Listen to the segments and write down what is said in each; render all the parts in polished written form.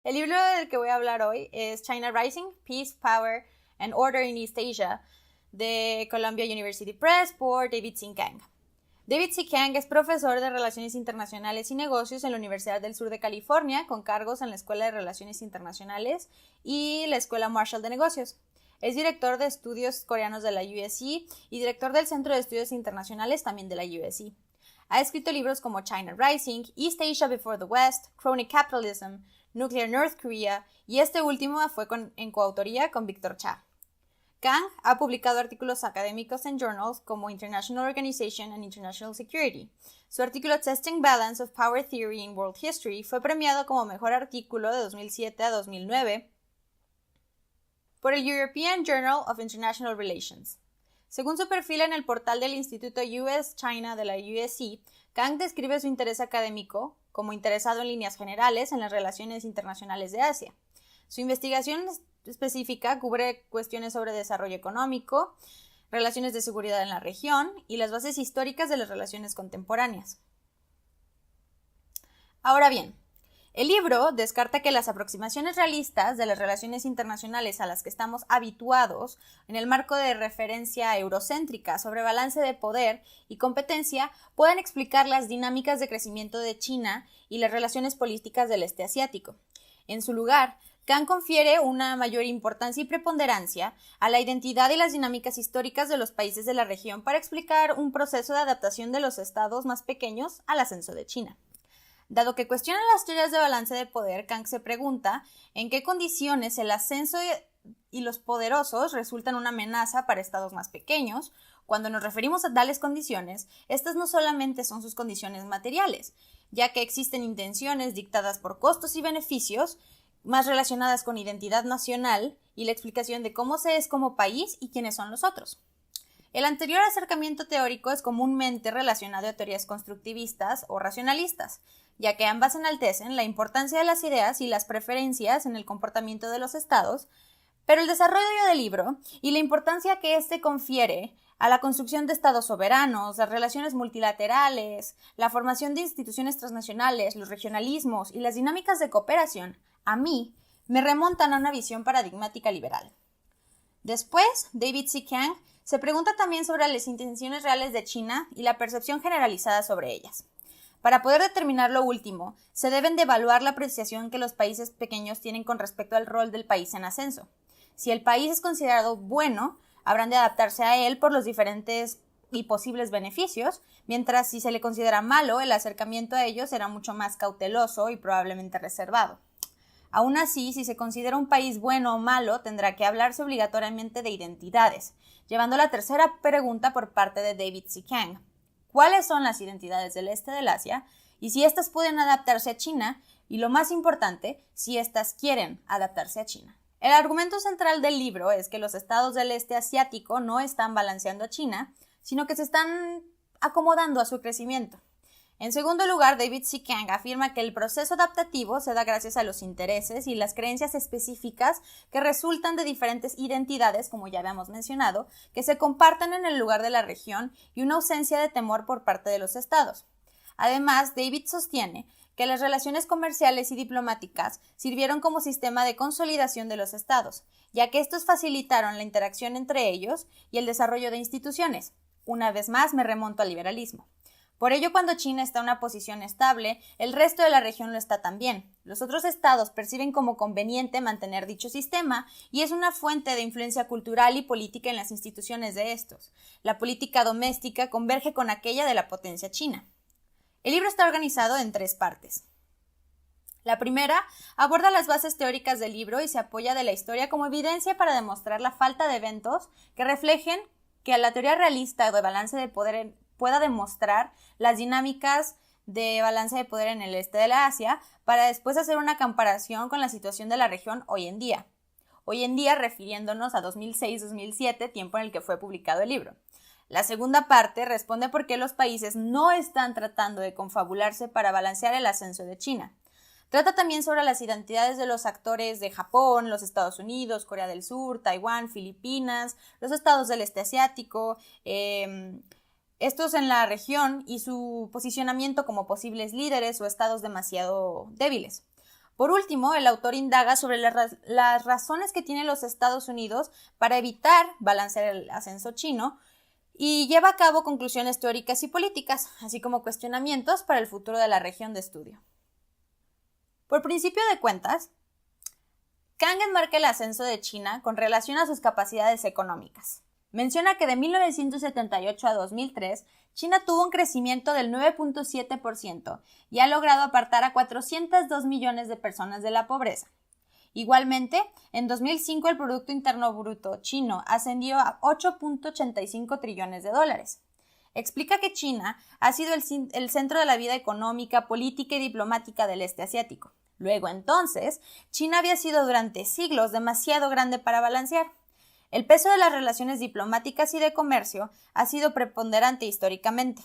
El libro del que voy a hablar hoy es China Rising, Peace, Power and Order in East Asia, de Columbia University Press por David C. Kang. David C. Kang es profesor de Relaciones Internacionales y Negocios en la Universidad del Sur de California, con cargos en la Escuela de Relaciones Internacionales y la Escuela Marshall de Negocios. Es director de estudios coreanos de la USC y director del Centro de Estudios Internacionales también de la USC. Ha escrito libros como China Rising, East Asia Before the West, Crony Capitalism, Nuclear North Korea y este último fue en coautoría con Victor Cha. Kang ha publicado artículos académicos en journals como International Organization and International Security. Su artículo Testing Balance of Power Theory in World History fue premiado como mejor artículo de 2007 a 2009 por el European Journal of International Relations. Según su perfil en el portal del Instituto US-China de la USC, Kang describe su interés académico como interesado en líneas generales en las relaciones internacionales de Asia. Su investigación específica cubre cuestiones sobre desarrollo económico, relaciones de seguridad en la región y las bases históricas de las relaciones contemporáneas. Ahora bien, el libro descarta que las aproximaciones realistas de las relaciones internacionales a las que estamos habituados en el marco de referencia eurocéntrica sobre balance de poder y competencia puedan explicar las dinámicas de crecimiento de China y las relaciones políticas del este asiático. En su lugar, Kang confiere una mayor importancia y preponderancia a la identidad y las dinámicas históricas de los países de la región para explicar un proceso de adaptación de los estados más pequeños al ascenso de China. Dado que cuestiona las teorías de balance de poder, Kang se pregunta en qué condiciones el ascenso y los poderosos resultan una amenaza para estados más pequeños. Cuando nos referimos a tales condiciones, estas no solamente son sus condiciones materiales, ya que existen intenciones dictadas por costos y beneficios, más relacionadas con identidad nacional y la explicación de cómo se es como país y quiénes son los otros. El anterior acercamiento teórico es comúnmente relacionado a teorías constructivistas o racionalistas, ya que ambas enaltecen la importancia de las ideas y las preferencias en el comportamiento de los estados, pero el desarrollo del libro y la importancia que éste confiere a la construcción de estados soberanos, las relaciones multilaterales, la formación de instituciones transnacionales, los regionalismos y las dinámicas de cooperación, a mí, me remontan a una visión paradigmática liberal. Después, David C. Kang se pregunta también sobre las intenciones reales de China y la percepción generalizada sobre ellas. Para poder determinar lo último, se deben de evaluar la apreciación que los países pequeños tienen con respecto al rol del país en ascenso. Si el país es considerado bueno, habrán de adaptarse a él por los diferentes y posibles beneficios, mientras si se le considera malo, el acercamiento a ellos será mucho más cauteloso y probablemente reservado. Aún así, si se considera un país bueno o malo, tendrá que hablarse obligatoriamente de identidades, llevando a la tercera pregunta por parte de David C. Kang. ¿Cuáles son las identidades del este del Asia? Y si éstas pueden adaptarse a China, y lo más importante, si éstas quieren adaptarse a China. El argumento central del libro es que los estados del este asiático no están balanceando a China, sino que se están acomodando a su crecimiento. En segundo lugar, David C. Kang afirma que el proceso adaptativo se da gracias a los intereses y las creencias específicas que resultan de diferentes identidades, como ya habíamos mencionado, que se comparten en el lugar de la región y una ausencia de temor por parte de los estados. Además, David sostiene que las relaciones comerciales y diplomáticas sirvieron como sistema de consolidación de los estados, ya que estos facilitaron la interacción entre ellos y el desarrollo de instituciones. Una vez más me remonto al liberalismo. Por ello, cuando China está en una posición estable, el resto de la región lo está también. Los otros estados perciben como conveniente mantener dicho sistema y es una fuente de influencia cultural y política en las instituciones de estos. La política doméstica converge con aquella de la potencia china. El libro está organizado en 3 partes. La primera aborda las bases teóricas del libro y se apoya de la historia como evidencia para demostrar la falta de eventos que reflejen que la teoría realista de balance de poder pueda demostrar las dinámicas de balance de poder en el este de la Asia para después hacer una comparación con la situación de la región hoy en día. Hoy en día refiriéndonos a 2006-2007, tiempo en el que fue publicado el libro. La segunda parte responde por qué los países no están tratando de confabularse para balancear el ascenso de China. Trata también sobre las identidades de los actores de Japón, los Estados Unidos, Corea del Sur, Taiwán, Filipinas, los estados del este asiático, estos en la región y su posicionamiento como posibles líderes o estados demasiado débiles. Por último, el autor indaga sobre las razones que tienen los Estados Unidos para evitar balancear el ascenso chino y lleva a cabo conclusiones teóricas y políticas, así como cuestionamientos para el futuro de la región de estudio. Por principio de cuentas, Kang enmarca el ascenso de China con relación a sus capacidades económicas. Menciona que de 1978 a 2003, China tuvo un crecimiento del 9.7% y ha logrado apartar a 402 millones de personas de la pobreza. Igualmente, en 2005 el Producto Interno Bruto chino ascendió a 8.85 trillones de dólares. Explica que China ha sido el centro de la vida económica, política y diplomática del este asiático. Luego, entonces, China había sido durante siglos demasiado grande para balancear. El peso de las relaciones diplomáticas y de comercio ha sido preponderante históricamente.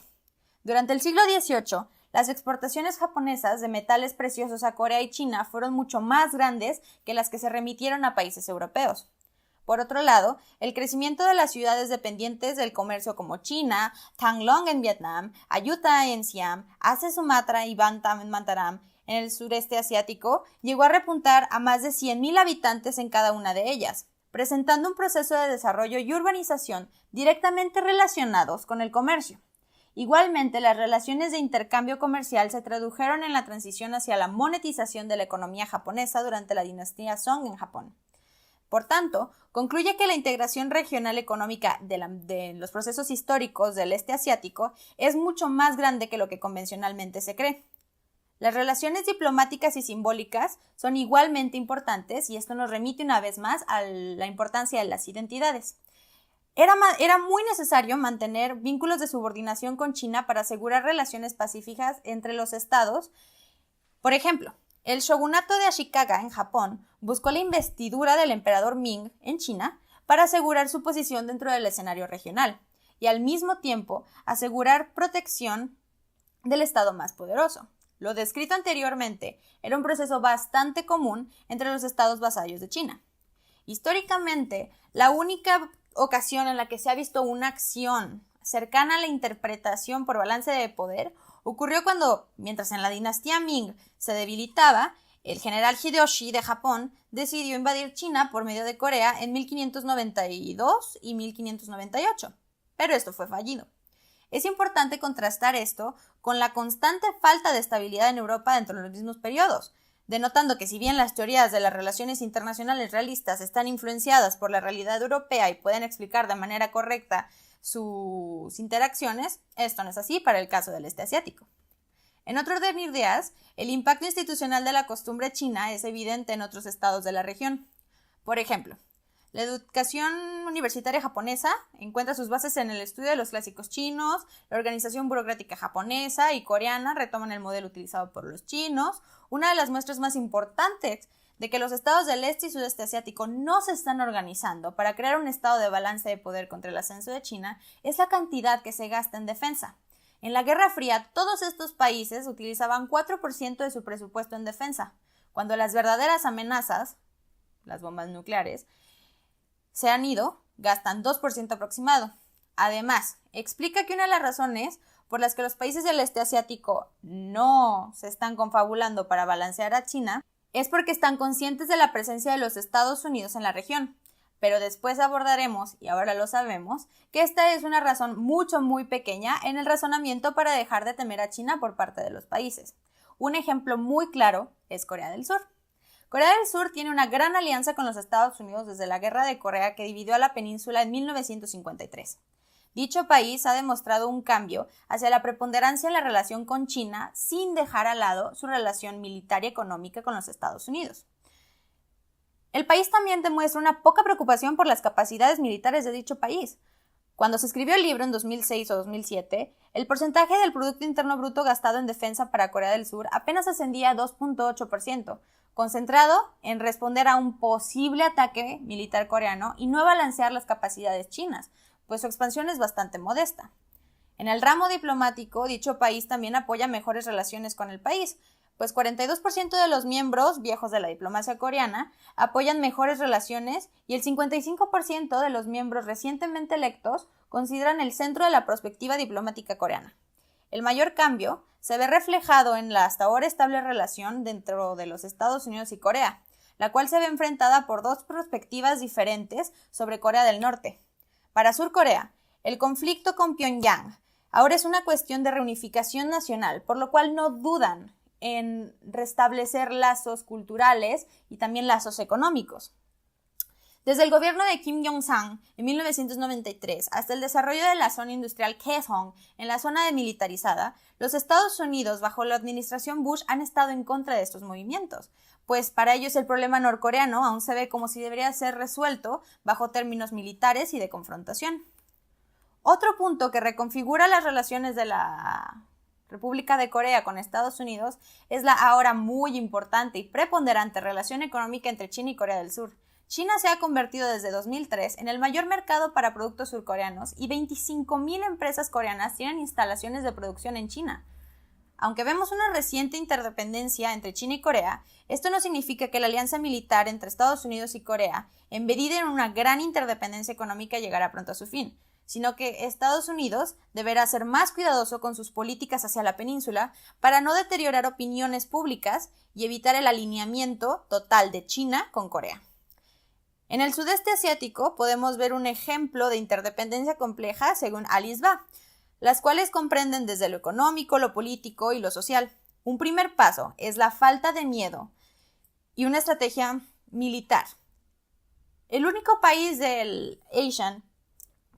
Durante el siglo XVIII, las exportaciones japonesas de metales preciosos a Corea y China fueron mucho más grandes que las que se remitieron a países europeos. Por otro lado, el crecimiento de las ciudades dependientes del comercio como China, Thang Long en Vietnam, Ayutthaya en Siam, Aceh Sumatra y Bantam en Mataram, en el sureste asiático, llegó a repuntar a más de 100.000 habitantes en cada una de ellas, presentando un proceso de desarrollo y urbanización directamente relacionados con el comercio. Igualmente, las relaciones de intercambio comercial se tradujeron en la transición hacia la monetización de la economía japonesa durante la dinastía Song en Japón. Por tanto, concluye que la integración regional económica de los procesos históricos del este asiático es mucho más grande que lo que convencionalmente se cree. Las relaciones diplomáticas y simbólicas son igualmente importantes y esto nos remite una vez más a la importancia de las identidades. Era muy necesario mantener vínculos de subordinación con China para asegurar relaciones pacíficas entre los estados. Por ejemplo, el shogunato de Ashikaga en Japón buscó la investidura del emperador Ming en China para asegurar su posición dentro del escenario regional y al mismo tiempo asegurar protección del estado más poderoso. Lo descrito anteriormente era un proceso bastante común entre los estados vasallos de China. Históricamente, la única ocasión en la que se ha visto una acción cercana a la interpretación por balance de poder ocurrió cuando, mientras en la dinastía Ming se debilitaba, el general Hideyoshi de Japón decidió invadir China por medio de Corea en 1592 y 1598, pero esto fue fallido. Es importante contrastar esto con la constante falta de estabilidad en Europa dentro de los mismos periodos, denotando que si bien las teorías de las relaciones internacionales realistas están influenciadas por la realidad europea y pueden explicar de manera correcta sus interacciones, esto no es así para el caso del este asiático. En otro orden de ideas, el impacto institucional de la costumbre china es evidente en otros estados de la región. Por ejemplo, la educación universitaria japonesa encuentra sus bases en el estudio de los clásicos chinos, la organización burocrática japonesa y coreana retoman el modelo utilizado por los chinos. Una de las muestras más importantes de que los estados del este y sudeste asiático no se están organizando para crear un estado de balance de poder contra el ascenso de China es la cantidad que se gasta en defensa. En la Guerra Fría, todos estos países utilizaban 4% de su presupuesto en defensa, cuando las verdaderas amenazas, las bombas nucleares, se han ido, gastan 2% aproximado. Además, explica que una de las razones por las que los países del este asiático no se están confabulando para balancear a China es porque están conscientes de la presencia de los Estados Unidos en la región. Pero después abordaremos, y ahora lo sabemos, que esta es una razón muy pequeña en el razonamiento para dejar de temer a China por parte de los países. Un ejemplo muy claro es Corea del Sur. Corea del Sur tiene una gran alianza con los Estados Unidos desde la Guerra de Corea que dividió a la península en 1953. Dicho país ha demostrado un cambio hacia la preponderancia en la relación con China sin dejar al lado su relación militar y económica con los Estados Unidos. El país también demuestra una poca preocupación por las capacidades militares de dicho país. Cuando se escribió el libro en 2006 o 2007, el porcentaje del Producto Interno Bruto gastado en defensa para Corea del Sur apenas ascendía a 2.8%, concentrado en responder a un posible ataque militar coreano y no balancear las capacidades chinas, pues su expansión es bastante modesta. En el ramo diplomático, dicho país también apoya mejores relaciones con el país, pues 42% de los miembros viejos de la diplomacia coreana apoyan mejores relaciones y el 55% de los miembros recientemente electos consideran el centro de la perspectiva diplomática coreana. El mayor cambio se ve reflejado en la hasta ahora estable relación dentro de los Estados Unidos y Corea, la cual se ve enfrentada por dos perspectivas diferentes sobre Corea del Norte. Para Sur Corea, el conflicto con Pyongyang ahora es una cuestión de reunificación nacional, por lo cual no dudan en restablecer lazos culturales y también lazos económicos. Desde el gobierno de Kim Jong-un en 1993 hasta el desarrollo de la zona industrial Kaesong en la zona demilitarizada, los Estados Unidos bajo la administración Bush han estado en contra de estos movimientos, pues para ellos el problema norcoreano aún se ve como si debería ser resuelto bajo términos militares y de confrontación. Otro punto que reconfigura las relaciones de la República de Corea con Estados Unidos es la ahora muy importante y preponderante relación económica entre China y Corea del Sur. China se ha convertido desde 2003 en el mayor mercado para productos surcoreanos y 25,000 empresas coreanas tienen instalaciones de producción en China. Aunque vemos una reciente interdependencia entre China y Corea, esto no significa que la alianza militar entre Estados Unidos y Corea, embebida en una gran interdependencia económica, llegará pronto a su fin, sino que Estados Unidos deberá ser más cuidadoso con sus políticas hacia la península para no deteriorar opiniones públicas y evitar el alineamiento total de China con Corea. En el sudeste asiático podemos ver un ejemplo de interdependencia compleja según Alice Ba, las cuales comprenden desde lo económico, lo político y lo social. Un primer paso es la falta de miedo y una estrategia militar. El único país del ASEAN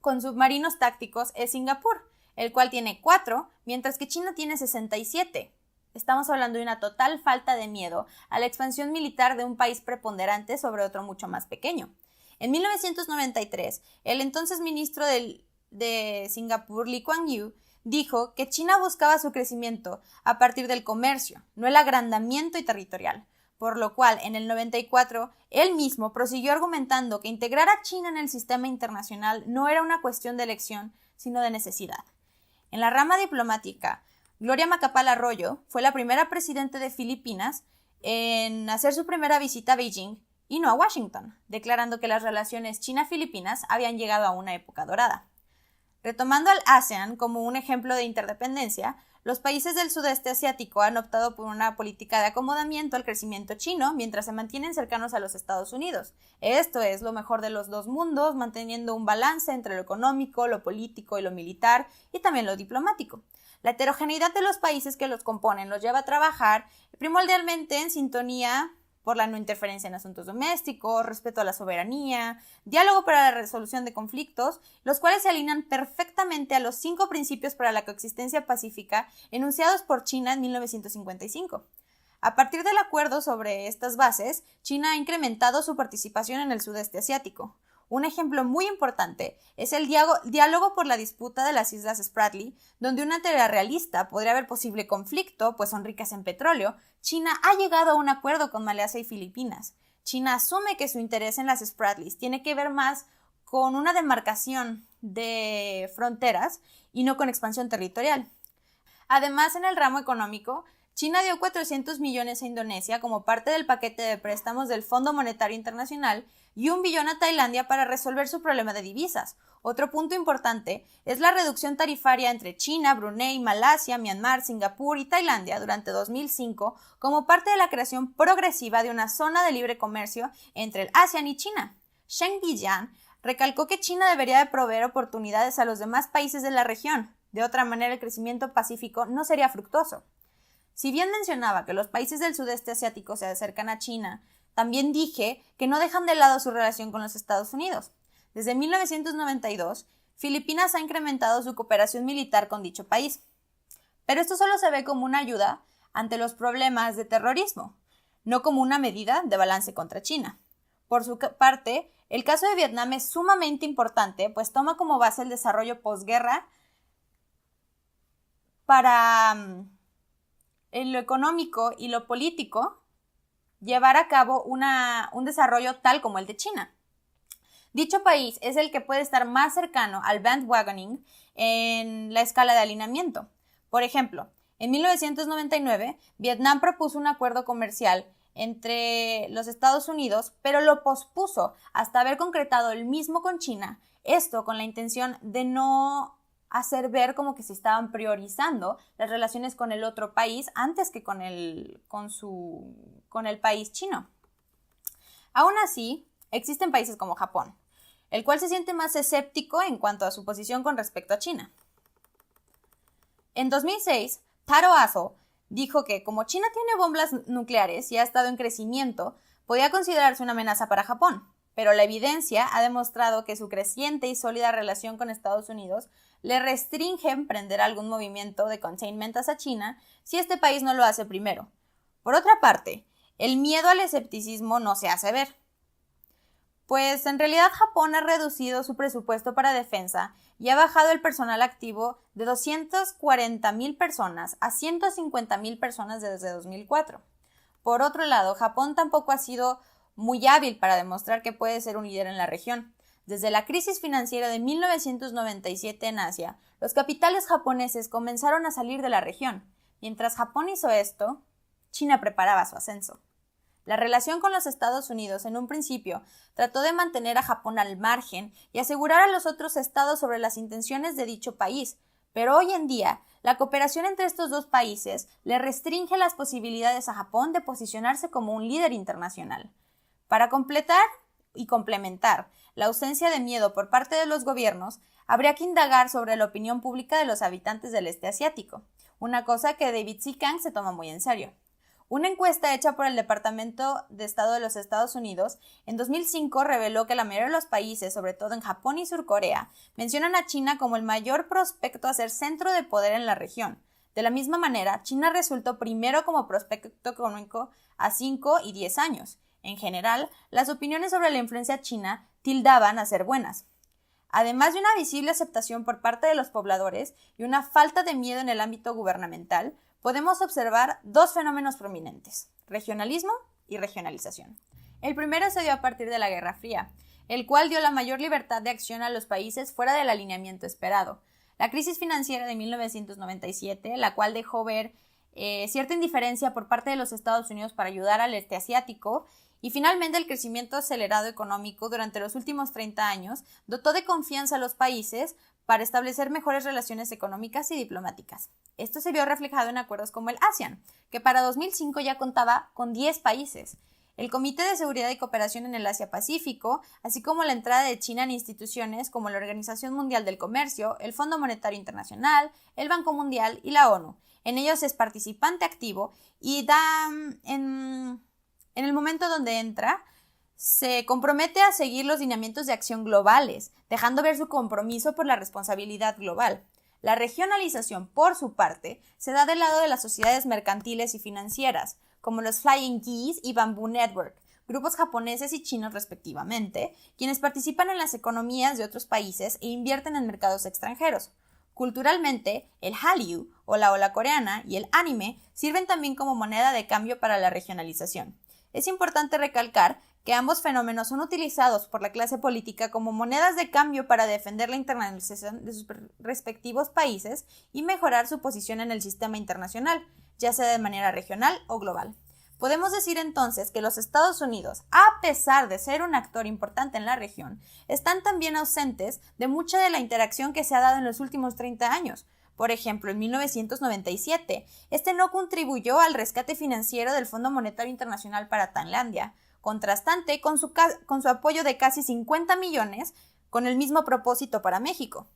con submarinos tácticos es Singapur, el cual tiene 4, mientras que China tiene 67. Estamos hablando de una total falta de miedo a la expansión militar de un país preponderante sobre otro mucho más pequeño. En 1993, el entonces ministro de Singapur, Lee Kuan Yew, dijo que China buscaba su crecimiento a partir del comercio, no el agrandamiento y territorial, por lo cual en el 94 él mismo prosiguió argumentando que integrar a China en el sistema internacional no era una cuestión de elección, sino de necesidad. En la rama diplomática, Gloria Macapagal-Arroyo fue la primera presidenta de Filipinas en hacer su primera visita a Beijing y no a Washington, declarando que las relaciones China-Filipinas habían llegado a una época dorada. Retomando al ASEAN como un ejemplo de interdependencia, los países del sudeste asiático han optado por una política de acomodamiento al crecimiento chino mientras se mantienen cercanos a los Estados Unidos. Esto es lo mejor de los dos mundos, manteniendo un balance entre lo económico, lo político y lo militar, y también lo diplomático. La heterogeneidad de los países que los componen los lleva a trabajar primordialmente en sintonía por la no interferencia en asuntos domésticos, respeto a la soberanía, diálogo para la resolución de conflictos, los cuales se alinean perfectamente a los 5 principios para la coexistencia pacífica enunciados por China en 1955. A partir del acuerdo sobre estas bases, China ha incrementado su participación en el sudeste asiático. Un ejemplo muy importante es el diálogo por la disputa de las Islas Spratly, donde una teoría realista podría haber posible conflicto, pues son ricas en petróleo. China ha llegado a un acuerdo con Malasia y Filipinas. China asume que su interés en las Spratlys tiene que ver más con una demarcación de fronteras y no con expansión territorial. Además, en el ramo económico, China dio 400 millones a Indonesia como parte del paquete de préstamos del Fondo Monetario Internacional y 1 billón a Tailandia para resolver su problema de divisas. Otro punto importante es la reducción tarifaria entre China, Brunei, Malasia, Myanmar, Singapur y Tailandia durante 2005 como parte de la creación progresiva de una zona de libre comercio entre el ASEAN y China. Zheng Bijian recalcó que China debería de proveer oportunidades a los demás países de la región. De otra manera, el crecimiento pacífico no sería fructuoso. Si bien mencionaba que los países del sudeste asiático se acercan a China, también dije que no dejan de lado su relación con los Estados Unidos. Desde 1992, Filipinas ha incrementado su cooperación militar con dicho país. Pero esto solo se ve como una ayuda ante los problemas de terrorismo, no como una medida de balance contra China. Por su parte, el caso de Vietnam es sumamente importante, pues toma como base el desarrollo posguerra para en lo económico y lo político, llevar a cabo un desarrollo tal como el de China. Dicho país es el que puede estar más cercano al bandwagoning en la escala de alineamiento. Por ejemplo, en 1999, Vietnam propuso un acuerdo comercial entre los Estados Unidos, pero lo pospuso hasta haber concretado el mismo con China, esto con la intención de no hacer ver como que se estaban priorizando las relaciones con el otro país antes que con el país chino. Aún así, existen países como Japón, el cual se siente más escéptico en cuanto a su posición con respecto a China. En 2006, Taro Aso dijo que como China tiene bombas nucleares y ha estado en crecimiento, podía considerarse una amenaza para Japón, pero la evidencia ha demostrado que su creciente y sólida relación con Estados Unidos le restringe emprender algún movimiento de containment hacia China si este país no lo hace primero. Por otra parte, el miedo al escepticismo no se hace ver, pues en realidad Japón ha reducido su presupuesto para defensa y ha bajado el personal activo de 240,000 personas a 150,000 personas desde 2004. Por otro lado, Japón tampoco ha sido muy hábil para demostrar que puede ser un líder en la región. Desde la crisis financiera de 1997 en Asia, los capitales japoneses comenzaron a salir de la región. Mientras Japón hizo esto, China preparaba su ascenso. La relación con los Estados Unidos en un principio trató de mantener a Japón al margen y asegurar a los otros estados sobre las intenciones de dicho país, pero hoy en día la cooperación entre estos dos países le restringe las posibilidades a Japón de posicionarse como un líder internacional. Para completar y complementar la ausencia de miedo por parte de los gobiernos, habría que indagar sobre la opinión pública de los habitantes del este asiático, una cosa que David C. Kang se toma muy en serio. Una encuesta hecha por el Departamento de Estado de los Estados Unidos en 2005 reveló que la mayoría de los países, sobre todo en Japón y Sur Corea, mencionan a China como el mayor prospecto a ser centro de poder en la región. De la misma manera, China resultó primero como prospecto económico a 5 y 10 años. En general, las opiniones sobre la influencia china tildaban a ser buenas. Además de una visible aceptación por parte de los pobladores y una falta de miedo en el ámbito gubernamental, podemos observar dos fenómenos prominentes: regionalismo y regionalización. El primero se dio a partir de la Guerra Fría, el cual dio la mayor libertad de acción a los países fuera del alineamiento esperado. La crisis financiera de 1997, la cual dejó ver cierta indiferencia por parte de los Estados Unidos para ayudar al este asiático, y finalmente el crecimiento acelerado económico durante los últimos 30 años dotó de confianza a los países para establecer mejores relaciones económicas y diplomáticas. Esto se vio reflejado en acuerdos como el ASEAN, que para 2005 ya contaba con 10 países, el Comité de Seguridad y Cooperación en el Asia-Pacífico, así como la entrada de China en instituciones como la Organización Mundial del Comercio, el Fondo Monetario Internacional, el Banco Mundial y la ONU. En ellos es participante activo y en el momento donde entra, se compromete a seguir los lineamientos de acción globales, dejando ver su compromiso por la responsabilidad global. La regionalización, por su parte, se da del lado de las sociedades mercantiles y financieras, como los Flying Geese y Bamboo Network, grupos japoneses y chinos respectivamente, quienes participan en las economías de otros países e invierten en mercados extranjeros. Culturalmente, el Hallyu, o la ola coreana, y el anime sirven también como moneda de cambio para la regionalización. Es importante recalcar que ambos fenómenos son utilizados por la clase política como monedas de cambio para defender la internacionalización de sus respectivos países y mejorar su posición en el sistema internacional, ya sea de manera regional o global. Podemos decir entonces que los Estados Unidos, a pesar de ser un actor importante en la región, están también ausentes de mucha de la interacción que se ha dado en los últimos 30 años. Por ejemplo, en 1997, este no contribuyó al rescate financiero del Fondo Monetario Internacional para Tailandia, contrastante con su apoyo de casi 50 millones con el mismo propósito para México.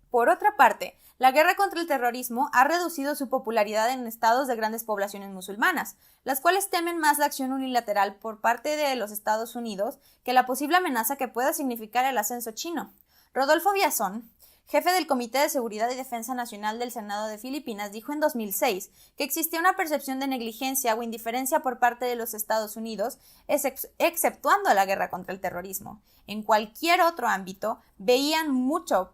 Por otra parte, la guerra contra el terrorismo ha reducido su popularidad en estados de grandes poblaciones musulmanas, las cuales temen más la acción unilateral por parte de los Estados Unidos que la posible amenaza que pueda significar el ascenso chino. Rodolfo Biazón, jefe del Comité de Seguridad y Defensa Nacional del Senado de Filipinas, dijo en 2006 que existía una percepción de negligencia o indiferencia por parte de los Estados Unidos, exceptuando la guerra contra el terrorismo. En cualquier otro ámbito, veían mucha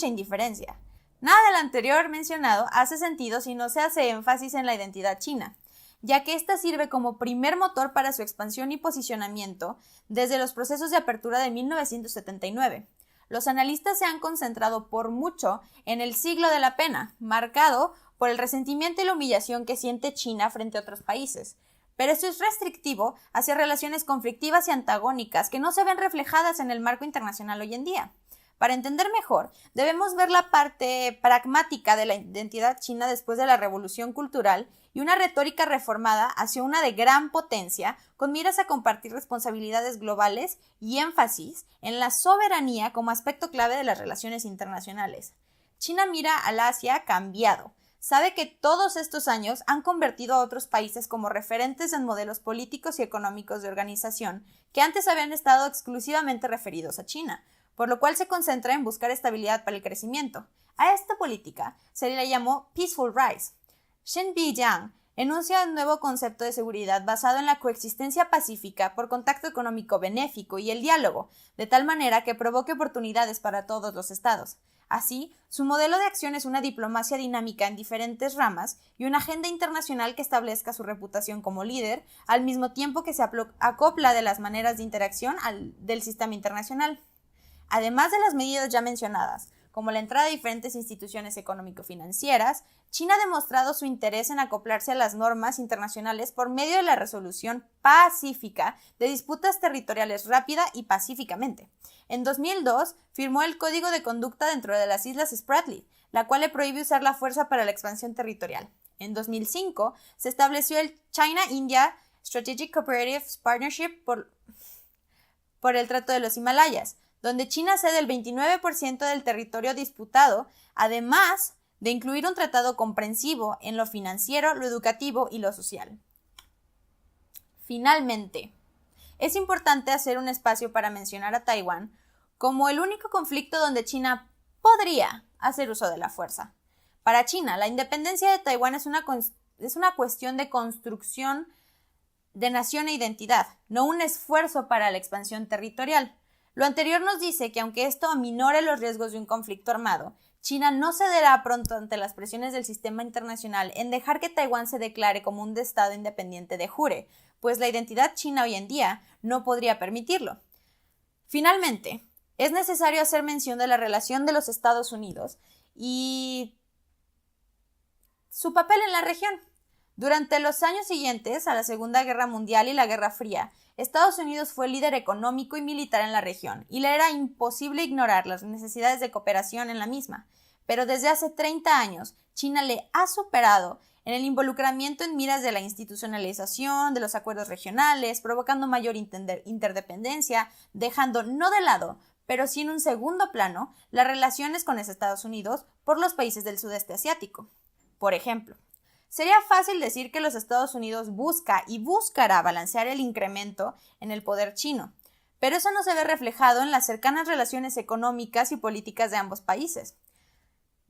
indiferencia. Nada del anterior mencionado hace sentido si no se hace énfasis en la identidad china, ya que ésta sirve como primer motor para su expansión y posicionamiento desde los procesos de apertura de 1979. Los analistas se han concentrado por mucho en el siglo de la pena, marcado por el resentimiento y la humillación que siente China frente a otros países. Pero esto es restrictivo hacia relaciones conflictivas y antagónicas que no se ven reflejadas en el marco internacional hoy en día. Para entender mejor, debemos ver la parte pragmática de la identidad china después de la revolución cultural y una retórica reformada hacia una de gran potencia con miras a compartir responsabilidades globales y énfasis en la soberanía como aspecto clave de las relaciones internacionales. China mira al Asia cambiado. Sabe que todos estos años han convertido a otros países como referentes en modelos políticos y económicos de organización que antes habían estado exclusivamente referidos a China, por lo cual se concentra en buscar estabilidad para el crecimiento. A esta política se le llamó Peaceful Rise. Shen Bijiang enuncia un nuevo concepto de seguridad basado en la coexistencia pacífica por contacto económico benéfico y el diálogo, de tal manera que provoque oportunidades para todos los estados. Así, su modelo de acción es una diplomacia dinámica en diferentes ramas y una agenda internacional que establezca su reputación como líder, al mismo tiempo que se acopla de las maneras de interacción del sistema internacional. Además de las medidas ya mencionadas, como la entrada de diferentes instituciones económico-financieras, China ha demostrado su interés en acoplarse a las normas internacionales por medio de la resolución pacífica de disputas territoriales rápida y pacíficamente. En 2002, firmó el Código de Conducta dentro de las Islas Spratly, la cual le prohíbe usar la fuerza para la expansión territorial. En 2005, se estableció el China-India Strategic Cooperative Partnership por el Trato de los Himalayas, donde China cede el 29% del territorio disputado, además de incluir un tratado comprensivo en lo financiero, lo educativo y lo social. Finalmente, es importante hacer un espacio para mencionar a Taiwán como el único conflicto donde China podría hacer uso de la fuerza. Para China, la independencia de Taiwán es una cuestión de construcción de nación e identidad, no un esfuerzo para la expansión territorial. Lo anterior nos dice que aunque esto aminore los riesgos de un conflicto armado, China no cederá pronto ante las presiones del sistema internacional en dejar que Taiwán se declare como un estado independiente de jure, pues la identidad china hoy en día no podría permitirlo. Finalmente, es necesario hacer mención de la relación de los Estados Unidos y su papel en la región. Durante los años siguientes a la Segunda Guerra Mundial y la Guerra Fría, Estados Unidos fue el líder económico y militar en la región, y le era imposible ignorar las necesidades de cooperación en la misma. Pero desde hace 30 años, China le ha superado en el involucramiento en miras de la institucionalización, de los acuerdos regionales, provocando mayor interdependencia, dejando no de lado, pero sí en un segundo plano, las relaciones con los Estados Unidos por los países del sudeste asiático. Por ejemplo, sería fácil decir que los Estados Unidos busca y buscará balancear el incremento en el poder chino, pero eso no se ve reflejado en las cercanas relaciones económicas y políticas de ambos países.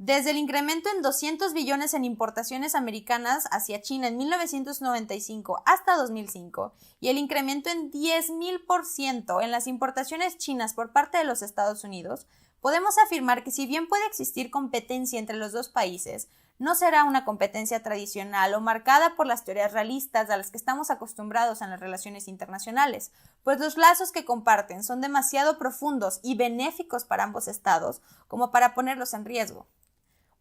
Desde el incremento en 200 billones en importaciones americanas hacia China en 1995 hasta 2005 y el incremento en 10,000% en las importaciones chinas por parte de los Estados Unidos, podemos afirmar que si bien puede existir competencia entre los dos países, no será una competencia tradicional o marcada por las teorías realistas a las que estamos acostumbrados en las relaciones internacionales, pues los lazos que comparten son demasiado profundos y benéficos para ambos estados como para ponerlos en riesgo.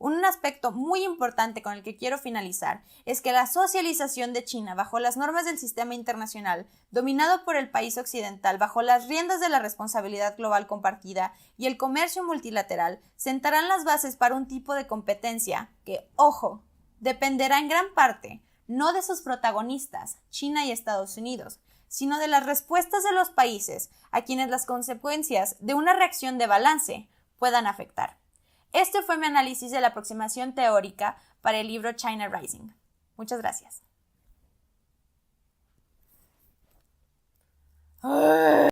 Un aspecto muy importante con el que quiero finalizar es que la socialización de China bajo las normas del sistema internacional, dominado por el país occidental bajo las riendas de la responsabilidad global compartida y el comercio multilateral, sentarán las bases para un tipo de competencia que, ojo, dependerá en gran parte no de sus protagonistas, China y Estados Unidos, sino de las respuestas de los países a quienes las consecuencias de una reacción de balance puedan afectar. Este fue mi análisis de la aproximación teórica para el libro China Rising. Muchas gracias.